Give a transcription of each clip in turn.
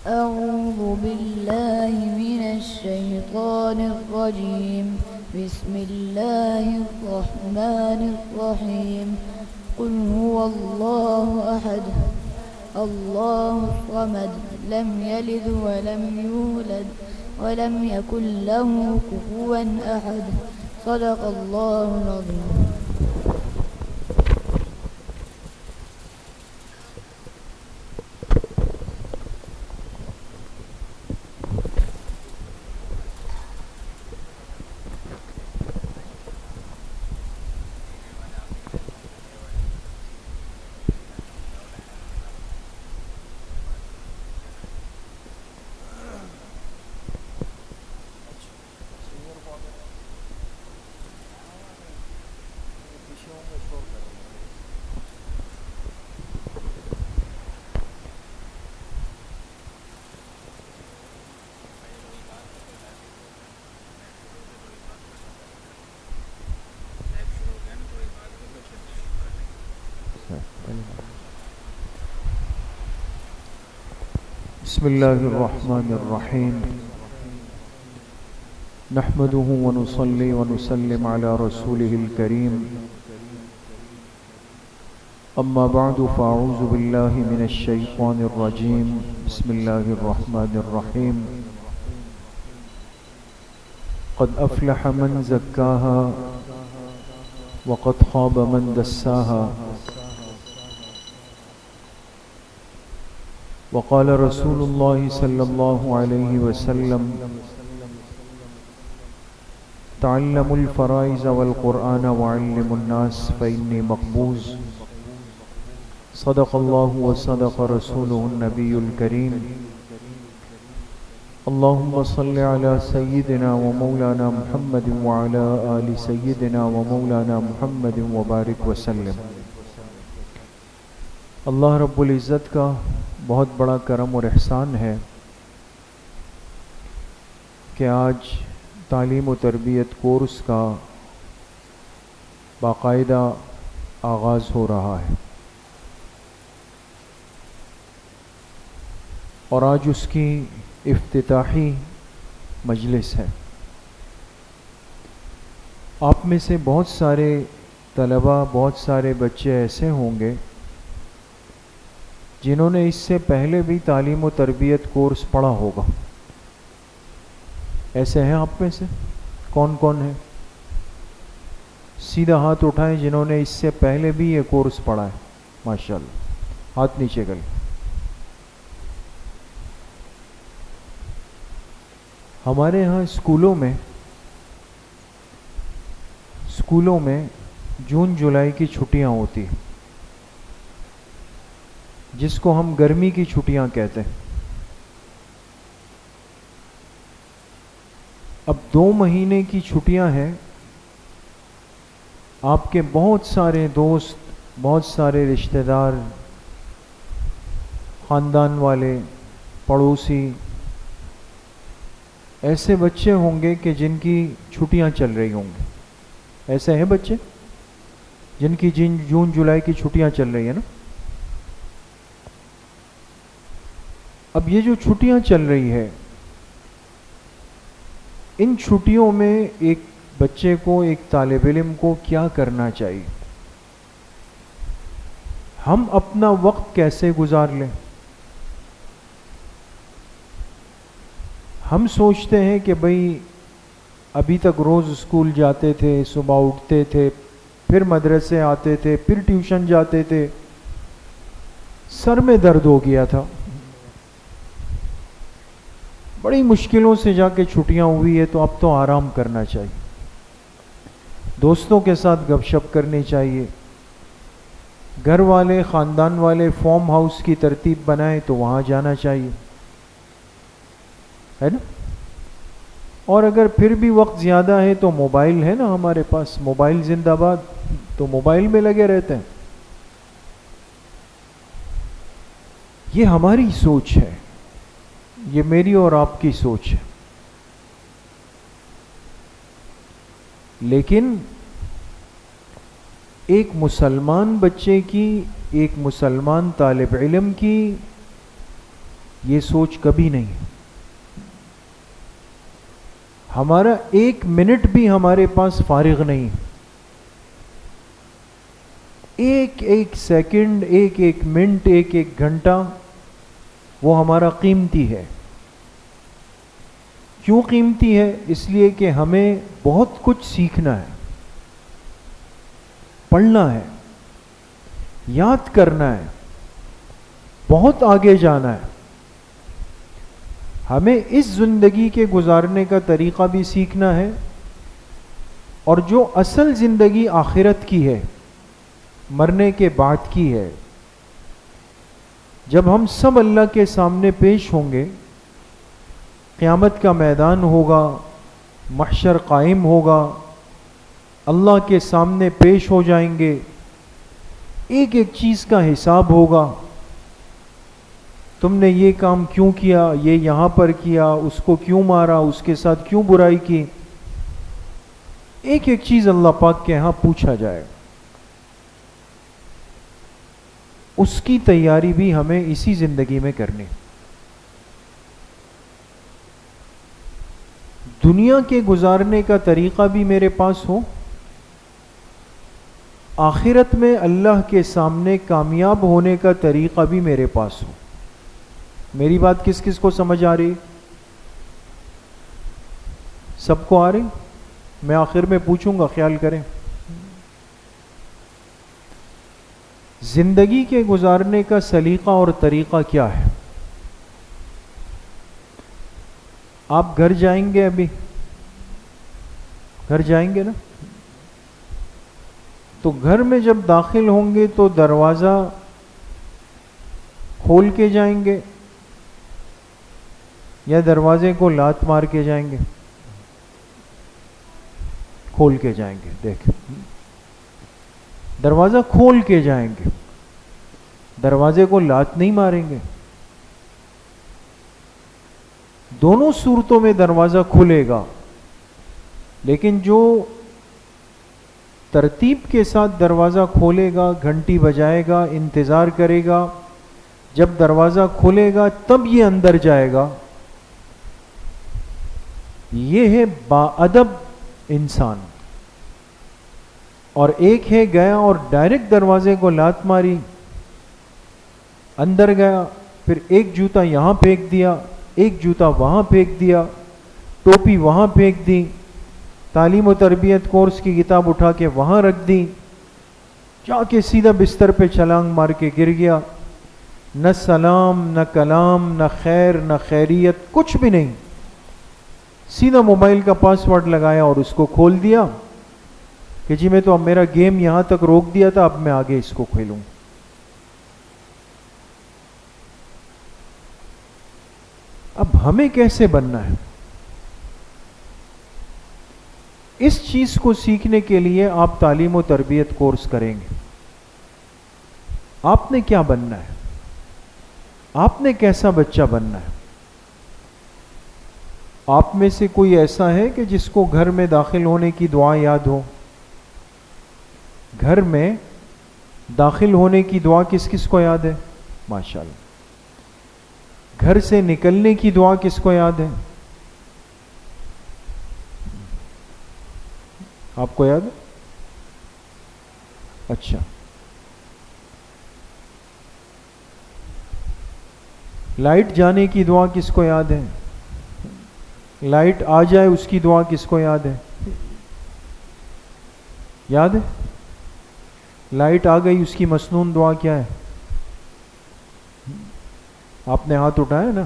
أعوذ بالله من الشيطان الرجيم. بسم الله الرحمن الرحيم. قل هو الله أحد الله الصمد لم يلد ولم يولد ولم يكن له كفوا أحد. صدق الله العظيم. بسم الله الرحمن الرحيم. نحمده ونصلي ونسلم على رسوله الكريم. أما بعد فأعوذ بالله من الشيطان الرجيم. بسم الله الرحمن الرحيم. قد أفلح من زكاها وقد خاب من دساها. وقال رسول الله صلى الله عليه وسلم: تعلموا الفرائض والقرآن وعلموا الناس فإني مقبوض. صدق الله وصدق رسوله النبي الكريم. اللهم صل على سيدنا ومولانا محمد وعلى آل سيدنا ومولانا محمد وبارك وسلم. اللہ رب العزت کا بہت بڑا کرم اور احسان ہے کہ آج تعلیم و تربیت کورس کا باقاعدہ آغاز ہو رہا ہے، اور آج اس کی افتتاحی مجلس ہے. آپ میں سے بہت سارے طلباء، بہت سارے بچے ایسے ہوں گے جنہوں نے اس سے پہلے بھی تعلیم و تربیت کورس پڑھا ہوگا. ایسے ہیں آپ میں سے؟ کون کون ہیں؟ سیدھا ہاتھ اٹھائیں جنہوں نے اس سے پہلے بھی یہ کورس پڑھا ہے. ماشاءاللہ، ہاتھ نیچے کریں. ہمارے ہاں اسکولوں میں جون جولائی کی چھٹیاں ہوتی ہیں، جس کو ہم گرمی کی چھٹیاں کہتے ہیں. اب 2 مہینے کی چھٹیاں ہیں. آپ کے بہت سارے دوست، بہت سارے رشتہ دار، خاندان والے، پڑوسی، ایسے بچے ہوں گے کہ جن کی چھٹیاں چل رہی ہوں گی. ایسے ہیں بچے جن کی جون جولائی کی چھٹیاں چل رہی ہیں نا. اب یہ جو چھٹیاں چل رہی ہے، ان چھٹیوں میں ایک بچے کو، ایک طالب علم کو کیا کرنا چاہیے؟ ہم اپنا وقت کیسے گزار لیں؟ ہم سوچتے ہیں کہ بھئی ابھی تک روز اسکول جاتے تھے، صبح اٹھتے تھے، پھر مدرسے آتے تھے، پھر ٹیوشن جاتے تھے، سر میں درد ہو گیا تھا، بڑی مشکلوں سے جا کے چھٹیاں ہوئی ہے، تو اب تو آرام کرنا چاہیے، دوستوں کے ساتھ گپ شپ کرنی چاہیے. گھر والے، خاندان والے فارم ہاؤس کی ترتیب بنائیں تو وہاں جانا چاہیے، ہے نا. اور اگر پھر بھی وقت زیادہ ہے تو موبائل ہے نا ہمارے پاس، موبائل زندہ باد، تو موبائل میں لگے رہتے ہیں. یہ ہماری سوچ ہے، یہ میری اور آپ کی سوچ ہے. لیکن ایک مسلمان بچے کی، ایک مسلمان طالب علم کی یہ سوچ کبھی نہیں. ہمارا ایک منٹ بھی ہمارے پاس فارغ نہیں. ایک ایک سیکنڈ، ایک ایک منٹ، ایک ایک گھنٹہ وہ ہمارا قیمتی ہے. کیوں قیمتی ہے؟ اس لیے کہ ہمیں بہت کچھ سیکھنا ہے، پڑھنا ہے، یاد کرنا ہے، بہت آگے جانا ہے. ہمیں اس زندگی کے گزارنے کا طریقہ بھی سیکھنا ہے، اور جو اصل زندگی آخرت کی ہے، مرنے کے بعد کی ہے، جب ہم سب اللہ کے سامنے پیش ہوں گے، قیامت کا میدان ہوگا، محشر قائم ہوگا، اللہ کے سامنے پیش ہو جائیں گے، ایک ایک چیز کا حساب ہوگا. تم نے یہ کام کیوں کیا، یہ یہاں پر کیا، اس کو کیوں مارا، اس کے ساتھ کیوں برائی کی، ایک ایک چیز اللہ پاک کے ہاں پوچھا جائے. اس کی تیاری بھی ہمیں اسی زندگی میں کرنی. دنیا کے گزارنے کا طریقہ بھی میرے پاس ہو، آخرت میں اللہ کے سامنے کامیاب ہونے کا طریقہ بھی میرے پاس ہو. میری بات کس کس کو سمجھ آ رہی؟ سب کو آ رہی؟ میں آخر میں پوچھوں گا، خیال کریں. زندگی کے گزارنے کا سلیقہ اور طریقہ کیا ہے؟ آپ گھر جائیں گے، ابھی گھر جائیں گے نا، تو گھر میں جب داخل ہوں گے تو دروازہ کھول کے جائیں گے یا دروازے کو لات مار کے جائیں گے؟ کھول کے جائیں گے. دیکھیں، دروازہ کھول کے جائیں گے، دروازے کو لات نہیں ماریں گے. دونوں صورتوں میں دروازہ کھلے گا، لیکن جو ترتیب کے ساتھ دروازہ کھولے گا، گھنٹی بجائے گا، انتظار کرے گا، جب دروازہ کھلے گا تب یہ اندر جائے گا، یہ ہے باادب انسان. اور ایک ہے گیا اور ڈائریکٹ دروازے کو لات ماری، اندر گیا، پھر ایک جوتا یہاں پھینک دیا، ایک جوتا وہاں پھینک دیا، ٹوپی وہاں پھینک دی، تعلیم و تربیت کورس کی کتاب اٹھا کے وہاں رکھ دی، جا کے سیدھا بستر پہ چھلانگ مار کے گر گیا. نہ سلام، نہ کلام، نہ خیر، نہ خیریت، کچھ بھی نہیں. سیدھا موبائل کا پاس ورڈ لگایا اور اس کو کھول دیا کہ جی میں تو اب میرا گیم یہاں تک روک دیا تھا، اب میں آگے اس کو کھیلوں. اب ہمیں کیسے بننا ہے؟ اس چیز کو سیکھنے کے لیے آپ تعلیم و تربیت کورس کریں گے. آپ نے کیا بننا ہے؟ آپ نے کیسا بچہ بننا ہے؟ آپ میں سے کوئی ایسا ہے کہ جس کو گھر میں داخل ہونے کی دعا یاد ہو؟ گھر میں داخل ہونے کی دعا کس کس کو یاد ہے؟ ماشاءاللہ. گھر سے نکلنے کی دعا کس کو یاد ہے؟ آپ کو یاد ہے؟ اچھا. لائٹ جانے کی دعا کس کو یاد ہے؟ لائٹ آ جائے اس کی دعا کس کو یاد ہے؟ یاد ہے؟ لائٹ آ گئی اس کی مسنون دعا کیا ہے؟ آپ نے ہاتھ اٹھایا نا.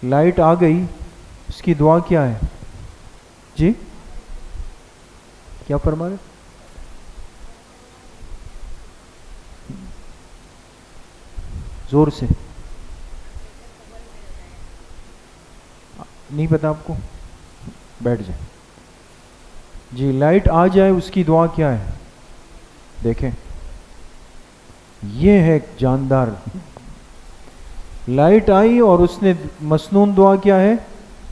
لائٹ آ گئی اس کی دعا کیا ہے؟ جی کیا فرما رہے؟ زور سے نہیں پتا آپ کو؟ بیٹھ جائیں. جی لائٹ آ جائے اس کی دعا کیا ہے؟ دیکھیں یہ ہے جاندار. لائٹ آئی اور اس نے مسنون دعا کیا ہے؟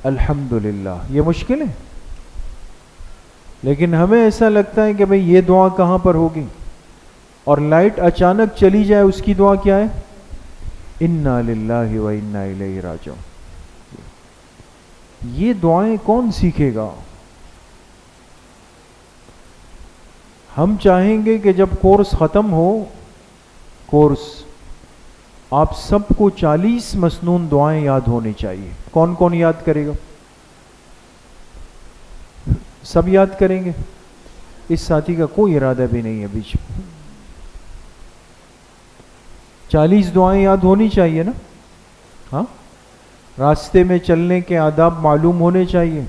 الحمدللہ. یہ مشکل ہے، لیکن ہمیں ایسا لگتا ہے کہ بھئی یہ دعا کہاں پر ہوگی. اور لائٹ اچانک چلی جائے اس کی دعا کیا ہے؟ انا للہ و انا الیہ راجعون. یہ دعائیں کون سیکھے گا؟ ہم چاہیں گے کہ جب کورس ختم ہو، کورس آپ سب کو 40 مسنون دعائیں یاد ہونی چاہیے. کون کون یاد کرے گا؟ سب یاد کریں گے؟ اس ساتھی کا کوئی ارادہ بھی نہیں ہے بیچ میں. 40 دعائیں یاد ہونی چاہیے نا؟ ہاں. راستے میں چلنے کے آداب معلوم ہونے چاہیے،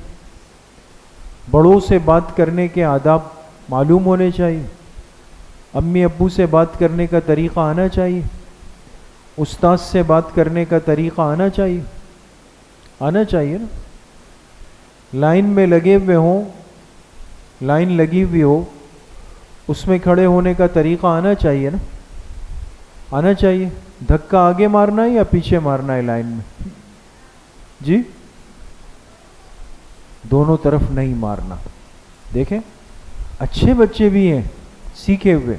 بڑوں سے بات کرنے کے آداب معلوم ہونے چاہیے، امی ابو سے بات کرنے کا طریقہ آنا چاہیے، استاد سے بات کرنے کا طریقہ آنا چاہیے نا. لائن میں لگے ہوئے ہوں، لائن لگی ہوئی ہو، اس میں کھڑے ہونے کا طریقہ آنا چاہیے نا، آنا چاہیے. دھکا آگے مارنا ہے یا پیچھے مارنا ہے لائن میں؟ جی دونوں طرف نہیں مارنا. دیکھیں اچھے بچے بھی ہیں سیکھے ہوئے،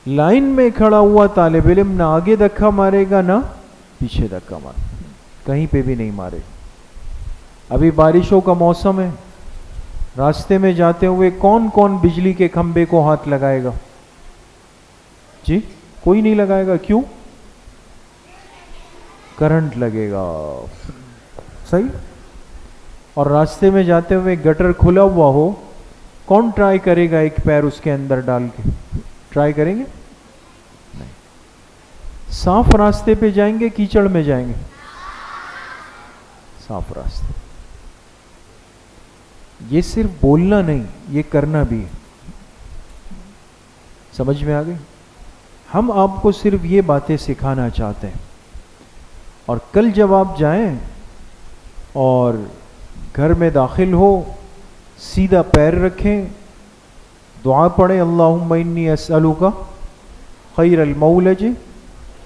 لائن میں کھڑا ہوا طالب علم نہ آگے دھکا مارے گا نہ پیچھے دھکا مارے گا، کہیں پہ بھی نہیں مارے. ابھی بارشوں کا موسم ہے، راستے میں جاتے ہوئے کون کون بجلی کے کھمبے کو ہاتھ لگائے گا؟ جی کوئی نہیں لگائے گا. کیوں؟ کرنٹ لگے گا. صحیح. اور راستے میں جاتے ہوئے گٹر کھلا ہوا ہو، کون ٹرائی کرے گا ایک پیر اس کے اندر ڈال کے؟ ٹرائی کریں گے؟ نہیں. صاف راستے پہ جائیں گے کیچڑ میں جائیں گے؟ صاف راستے. یہ صرف بولنا نہیں، یہ کرنا بھی ہے. سمجھ میں آ گئی؟ ہم آپ کو صرف یہ باتیں سکھانا چاہتے ہیں. اور کل جب آپ جائیں اور گھر میں داخل ہو، سیدھا پیر رکھیں، دعا پڑھیں، اللہم انی اسألک خیر المولج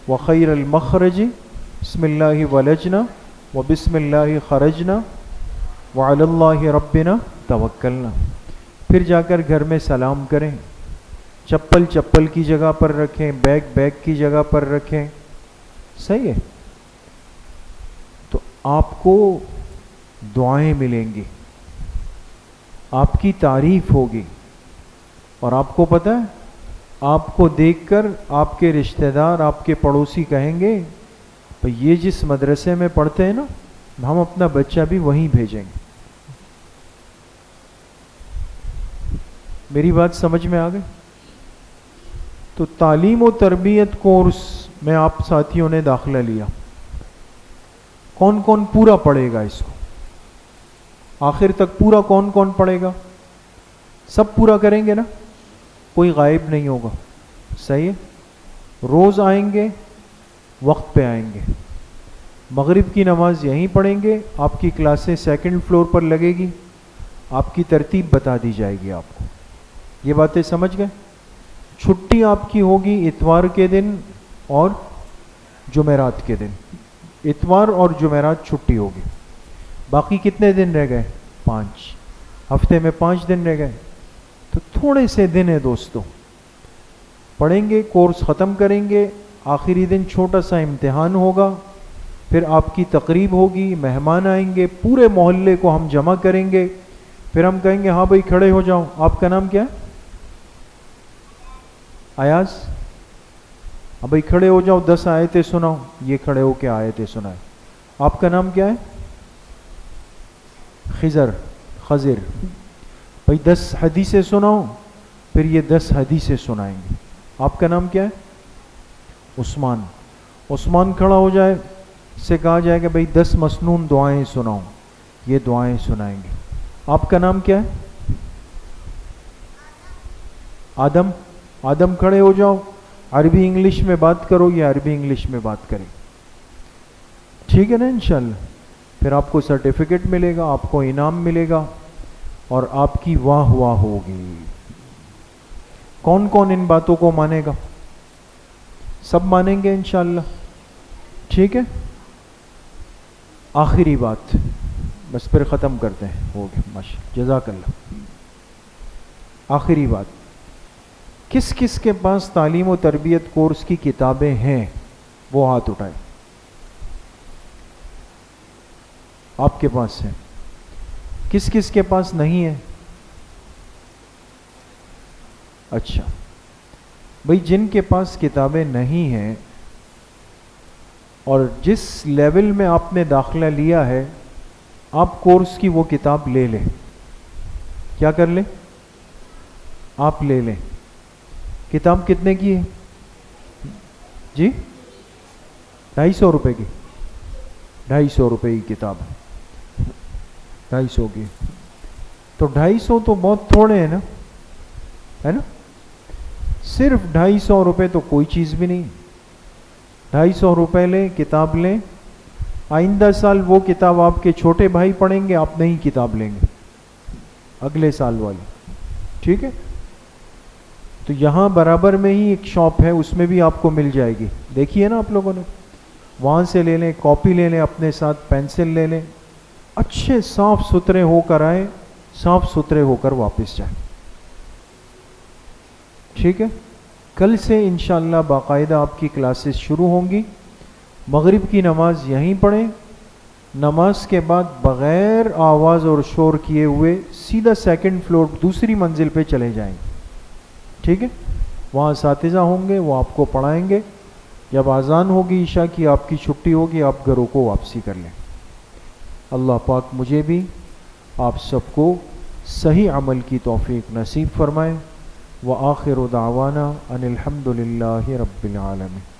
و خیر المخرج، بسم اللہ ولجنا و بسم اللہ خرجنا وعلی اللہ ربنا توکلنا. پھر جا کر گھر میں سلام کریں. چپل چپل کی جگہ پر رکھیں، بیگ بیگ کی جگہ پر رکھیں. صحیح ہے. تو آپ کو دعائیں ملیں گی، آپ کی تعریف ہوگی. اور آپ کو پتہ ہے، آپ کو دیکھ کر آپ کے رشتہ دار، آپ کے پڑوسی کہیں گے بھئی یہ جس مدرسے میں پڑھتے ہیں نا، ہم اپنا بچہ بھی وہیں بھیجیں گے. میری بات سمجھ میں آ گئی؟ تو تعلیم و تربیت کورس میں آپ ساتھیوں نے داخلہ لیا. کون کون پورا پڑھے گا اس کو؟ آخر تک پورا کون کون پڑھے گا؟ سب پورا کریں گے نا؟ کوئی غائب نہیں ہوگا. صحیح ہے. روز آئیں گے، وقت پہ آئیں گے. مغرب کی نماز یہیں پڑھیں گے. آپ کی کلاسیں 2nd فلور پر لگے گی. آپ کی ترتیب بتا دی جائے گی آپ کو. یہ باتیں سمجھ گئے؟ چھٹی آپ کی ہوگی اتوار کے دن اور جمعرات کے دن. اتوار اور جمعرات چھٹی ہوگی. باقی کتنے دن رہ گئے؟ 5. ہفتے میں 5 دن رہ گئے. تو تھوڑے سے دن ہیں دوستوں. پڑھیں گے، کورس ختم کریں گے، آخری دن چھوٹا سا امتحان ہوگا، پھر آپ کی تقریب ہوگی، مہمان آئیں گے، پورے محلے کو ہم جمع کریں گے. پھر ہم کہیں گے ہاں بھائی کھڑے ہو جاؤ. آپ کا نام کیا ہے؟ ایاز. ہاں بھائی کھڑے ہو جاؤ، 10 آیتیں سناؤ. یہ کھڑے ہو کے آیتیں سنائے. آپ کا نام کیا ہے؟ خضر. بھائی 10 حدیثیں سناؤ. پھر یہ 10 حدیثیں سنائیں گے. آپ کا نام کیا ہے؟ عثمان کھڑا ہو جائے، اس سے کہا جائے کہ بھائی 10 مسنون دعائیں سناؤ. یہ دعائیں سنائیں گے. آپ کا نام کیا ہے؟ آدم کھڑے ہو جاؤ. عربی انگلش میں بات کرو یا عربی انگلش میں بات کریں. ٹھیک ہے نا؟ انشاءاللہ. پھر آپ کو سرٹیفکیٹ ملے گا، آپ کو انعام ملے گا اور آپ کی واہ واہ ہوگی. کون کون ان باتوں کو مانے گا؟ سب مانیں گے انشاءاللہ. ٹھیک ہے. آخری بات، بس پھر ختم کرتے ہیں. ہو گیا ماشاءاللہ. جزاک اللہ. آخری بات کس کس کے پاس تعلیم و تربیت کورس کی کتابیں ہیں وہ ہاتھ اٹھائیں. آپ کے پاس ہیں. کس کس کے پاس نہیں ہے؟ اچھا بھئی، جن کے پاس کتابیں نہیں ہیں اور جس لیول میں آپ نے داخلہ لیا ہے، آپ کورس کی وہ کتاب لے لیں. کیا کر لیں؟ آپ لے لیں. کتاب کتنے کی ہے جی؟ 250 روپے کی. 250 روپے کی کتاب ہے. 250 کی تو 250 تو بہت تھوڑے ہیں نا، ہے نا؟ صرف 250 روپے تو کوئی چیز بھی نہیں. 250 روپے لیں، کتاب لیں. آئندہ سال وہ کتاب آپ کے چھوٹے بھائی پڑھیں گے، آپ نئی کتاب لیں گے اگلے سال والی. ٹھیک ہے؟ تو یہاں برابر میں ہی ایک شاپ ہے، اس میں بھی آپ کو مل جائے گی. دیکھیے نا آپ لوگوں نے، وہاں سے لے لیں. کاپی لے لیں اپنے ساتھ، پینسل لے لیں. اچھے صاف ستھرے ہو کر آئیں، صاف ستھرے ہو کر واپس جائیں. ٹھیک ہے؟ کل سے انشاءاللہ باقاعدہ آپ کی کلاسز شروع ہوں گی. مغرب کی نماز یہیں پڑھیں. نماز کے بعد بغیر آواز اور شور کیے ہوئے سیدھا سیکنڈ فلور دوسری منزل پہ چلے جائیں. ٹھیک ہے؟ وہاں اساتذہ ہوں گے، وہ آپ کو پڑھائیں گے. جب اذان ہوگی عشاء کی، آپ کی چھٹی ہوگی، آپ گھروں کو واپسی کر لیں. اللہ پاک مجھے بھی آپ سب کو صحیح عمل کی توفیق نصیب فرمائے. وآخر دعوانا ان الحمد للہ رب العالمین.